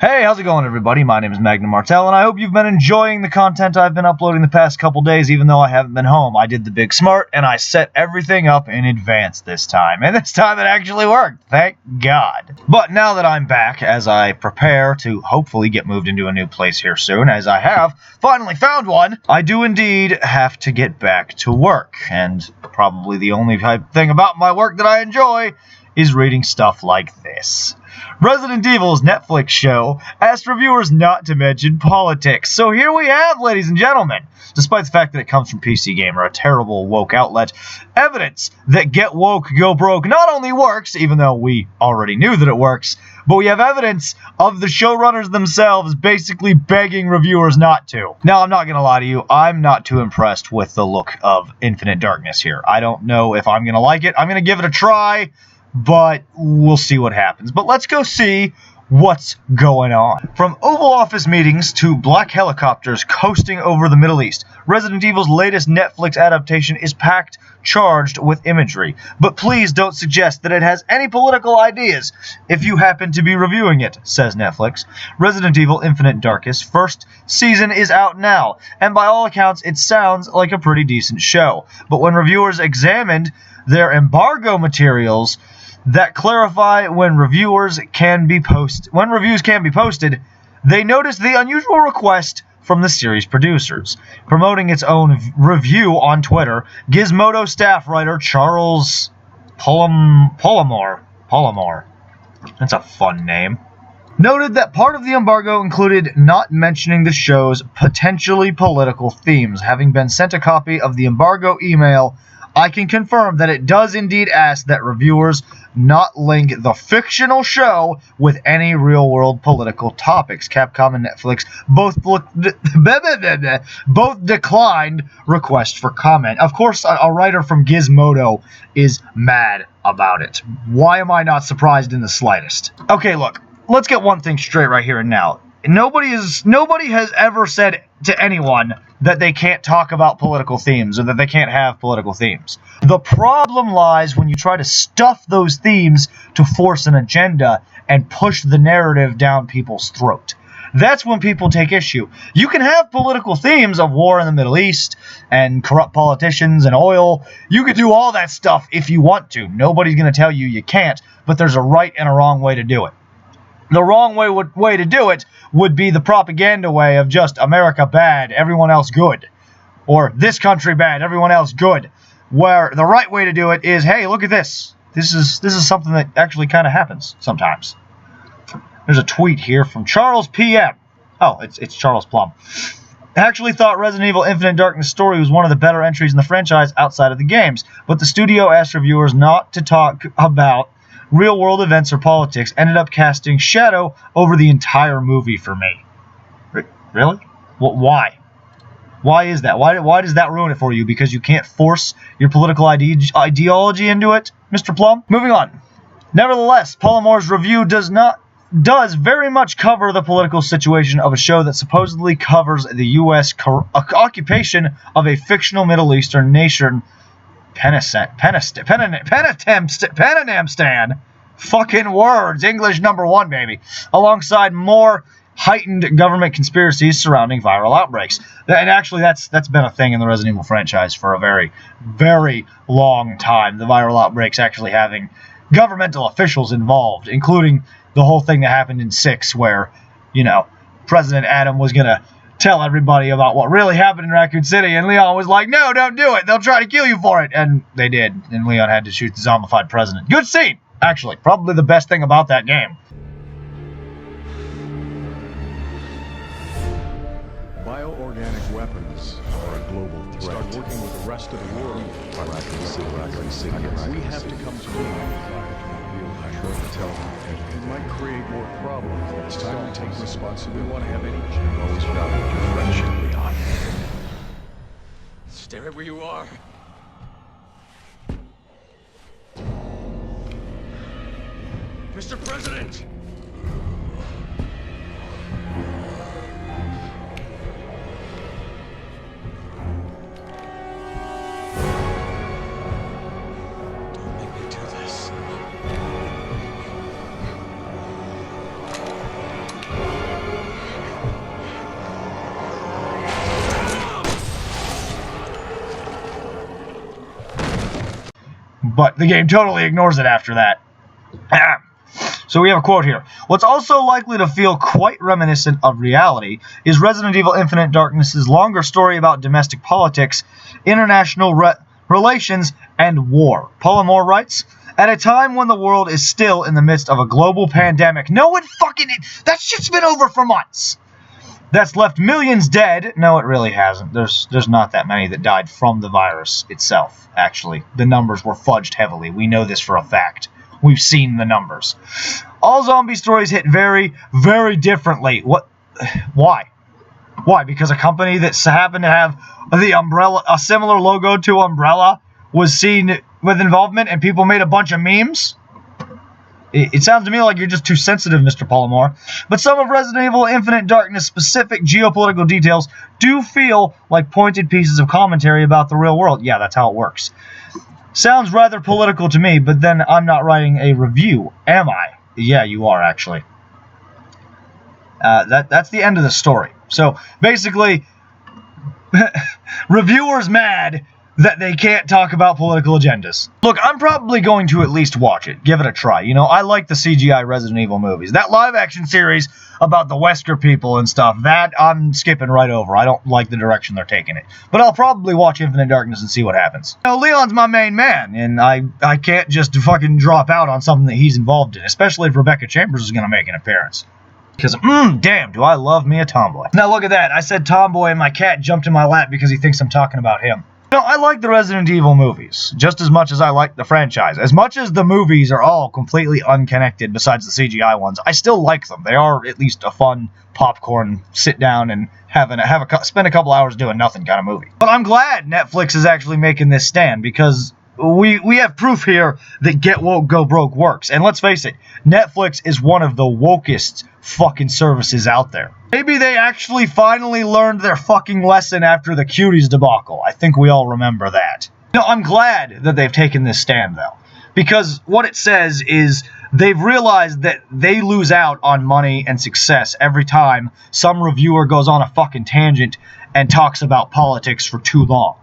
Hey, how's it going, everybody? My name is Magnum Martell, and I hope you've been enjoying the content I've been uploading the past couple days, even though I haven't been home. I did the big smart, and I set everything up in advance this time. And this time it actually worked. Thank God. But now that I'm back, as I prepare to hopefully get moved into a new place here soon, as I have finally found one, I do indeed have to get back to work. And probably the only thing about my work that I enjoy is reading stuff like this. Resident Evil's Netflix show asked reviewers not to mention politics. So here we have, ladies and gentlemen, despite the fact that it comes from PC Gamer, a terrible woke outlet, evidence that Get Woke, Go Broke not only works, even though we already knew that it works, but we have evidence of the showrunners themselves basically begging reviewers not to. Now, I'm not going to lie to you, I'm not too impressed with the look of Infinite Darkness here. I don't know if I'm going to like it. I'm going to give it a try, but we'll see what happens. But let's go see what's going on. From Oval Office meetings to black helicopters coasting over the Middle East, Resident Evil's latest Netflix adaptation is packed, charged with imagery. But please don't suggest that it has any political ideas if you happen to be reviewing it, says Netflix. Resident Evil Infinite Darkness first season is out now, and by all accounts it sounds like a pretty decent show. But when reviewers examined their embargo materials that clarify when reviews can be posted, they noticed the unusual request from the series producers. Promoting its own review on Twitter, Gizmodo staff writer Charles Pollimore, that's a fun name, noted that part of the embargo included not mentioning the show's potentially political themes. Having been sent a copy of the embargo email, I can confirm that it does indeed ask that reviewers not link the fictional show with any real-world political topics. Capcom and Netflix both declined requests for comment. Of course, a writer from Gizmodo is mad about it. Why am I not surprised in the slightest? Okay, look, let's get one thing straight right here and now. Nobody has ever said to anyone that they can't talk about political themes or that they can't have political themes. The problem lies when you try to stuff those themes to force an agenda and push the narrative down people's throat. That's when people take issue. You can have political themes of war in the Middle East and corrupt politicians and oil. You can do all that stuff if you want to. Nobody's going to tell you you can't, but there's a right and a wrong way to do it. The wrong way to do it would be the propaganda way of just America bad, everyone else good. Or this country bad, everyone else good. Where the right way to do it is, hey, look at this. This is something that actually kind of happens sometimes. There's a tweet here from Charles PM. Oh, it's Charles Plum. I actually thought Resident Evil Infinite Darkness story was one of the better entries in the franchise outside of the games, but the studio asked reviewers not to talk about real-world events or politics, ended up casting shadow over the entire movie for me. Really? Why? Why is that? Why does that ruin it for you? Because you can't force your political ideology into it, Mr. Plum? Moving on. Nevertheless, Pollimore's review does very much cover the political situation of a show that supposedly covers the U.S. occupation of a fictional Middle Eastern nation, Penamstan. Fucking words. English #1, baby. Alongside more heightened government conspiracies surrounding viral outbreaks. And actually, that's been a thing in the Resident Evil franchise for a very, very long time. The viral outbreaks actually having governmental officials involved, including the whole thing that happened in 6 where, President Adam was going to tell everybody about what really happened in Raccoon City, and Leon was like, no, don't do it. They'll try to kill you for it. And they did, and Leon had to shoot the zombified president. Good scene, actually. Probably the best thing about that game. Bioorganic weapons are a global threat. Start working with the rest of the world. Raccoon City. We have to come to it might create more problems. It's time we take responsibility. We want to have any chance. Always valued your friendship, Leon. Stay right where you are. Mr. President! Don't make me do this. but the game totally ignores it after that. So we have a quote here. What's also likely to feel quite reminiscent of reality is Resident Evil Infinite Darkness' longer story about domestic politics, international relations, and war. Polymore writes, at a time when the world is still in the midst of a global pandemic. No, that shit's been over for months. That's left millions dead. No, it really hasn't. There's not that many that died from the virus itself, actually. The numbers were fudged heavily. We know this for a fact. We've seen the numbers. All zombie stories hit very, very differently. Why? Why? Because a company that happened to have a similar logo to Umbrella was seen with involvement and people made a bunch of memes? It sounds to me like you're just too sensitive, Mr. Polymore. But some of Resident Evil Infinite Darkness' specific geopolitical details do feel like pointed pieces of commentary about the real world. Yeah, that's how it works. Sounds rather political to me, but then I'm not writing a review, am I? Yeah, you are, actually. That's the end of the story. So, basically, reviewers mad that they can't talk about political agendas. Look, I'm probably going to at least watch it, give it a try. You know, I like the CGI Resident Evil movies. That live-action series about the Wesker people and stuff, that I'm skipping right over. I don't like the direction they're taking it. But I'll probably watch Infinite Darkness and see what happens. You know, Leon's my main man, and I can't just fucking drop out on something that he's involved in, especially if Rebecca Chambers is going to make an appearance. Because, damn, do I love me a tomboy. Now look at that, I said tomboy and my cat jumped in my lap because he thinks I'm talking about him. No, I like the Resident Evil movies, just as much as I like the franchise. As much as the movies are all completely unconnected besides the CGI ones, I still like them. They are at least a fun popcorn, sit down and spend a couple hours doing nothing kind of movie. But I'm glad Netflix is actually making this stand, because we have proof here that Get Woke, Go Broke works. And let's face it, Netflix is one of the wokest fucking services out there. Maybe they actually finally learned their fucking lesson after the Cuties debacle. I think we all remember that. No, I'm glad that they've taken this stand, though. Because what it says is they've realized that they lose out on money and success every time some reviewer goes on a fucking tangent and talks about politics for too long.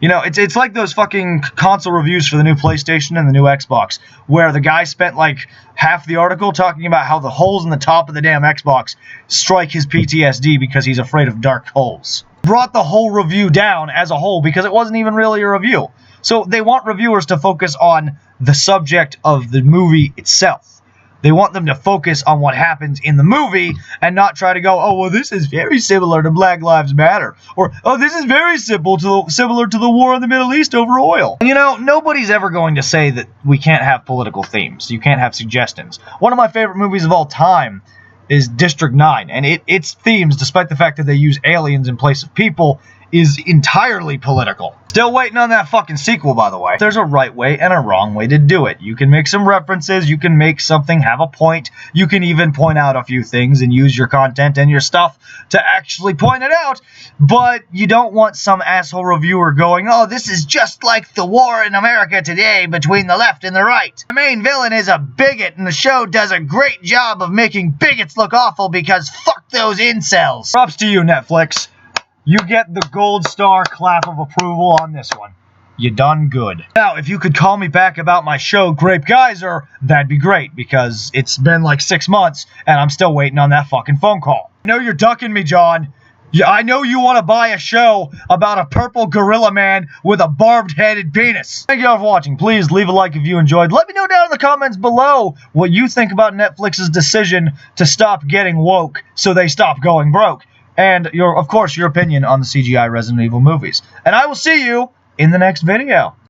You know, it's like those fucking console reviews for the new PlayStation and the new Xbox, where the guy spent like half the article talking about how the holes in the top of the damn Xbox strike his PTSD because he's afraid of dark holes. Brought the whole review down as a whole because it wasn't even really a review. So they want reviewers to focus on the subject of the movie itself. They want them to focus on what happens in the movie and not try to go, oh, well, this is very similar to Black Lives Matter. Or, oh, this is very similar to the war in the Middle East over oil. And, you know, nobody's ever going to say that we can't have political themes. You can't have suggestions. One of my favorite movies of all time is District 9. And its themes, despite the fact that they use aliens in place of people, is entirely political. Still waiting on that fucking sequel, by the way. There's a right way and a wrong way to do it. You can make some references, you can make something have a point, you can even point out a few things and use your content and your stuff to actually point it out, but you don't want some asshole reviewer going, oh, this is just like the war in America today between the left and the right. The main villain is a bigot, and the show does a great job of making bigots look awful because fuck those incels. Props to you, Netflix. You get the gold star clap of approval on this one. You done good. Now, if you could call me back about my show, Grape Geyser, that'd be great, because it's been like 6 months, and I'm still waiting on that fucking phone call. I know you're ducking me, John. Yeah, I know you want to buy a show about a purple gorilla man with a barbed-headed penis. Thank you all for watching. Please leave a like if you enjoyed. Let me know down in the comments below what you think about Netflix's decision to stop getting woke so they stop going broke. And, of course, your opinion on the CGI Resident Evil movies. And I will see you in the next video.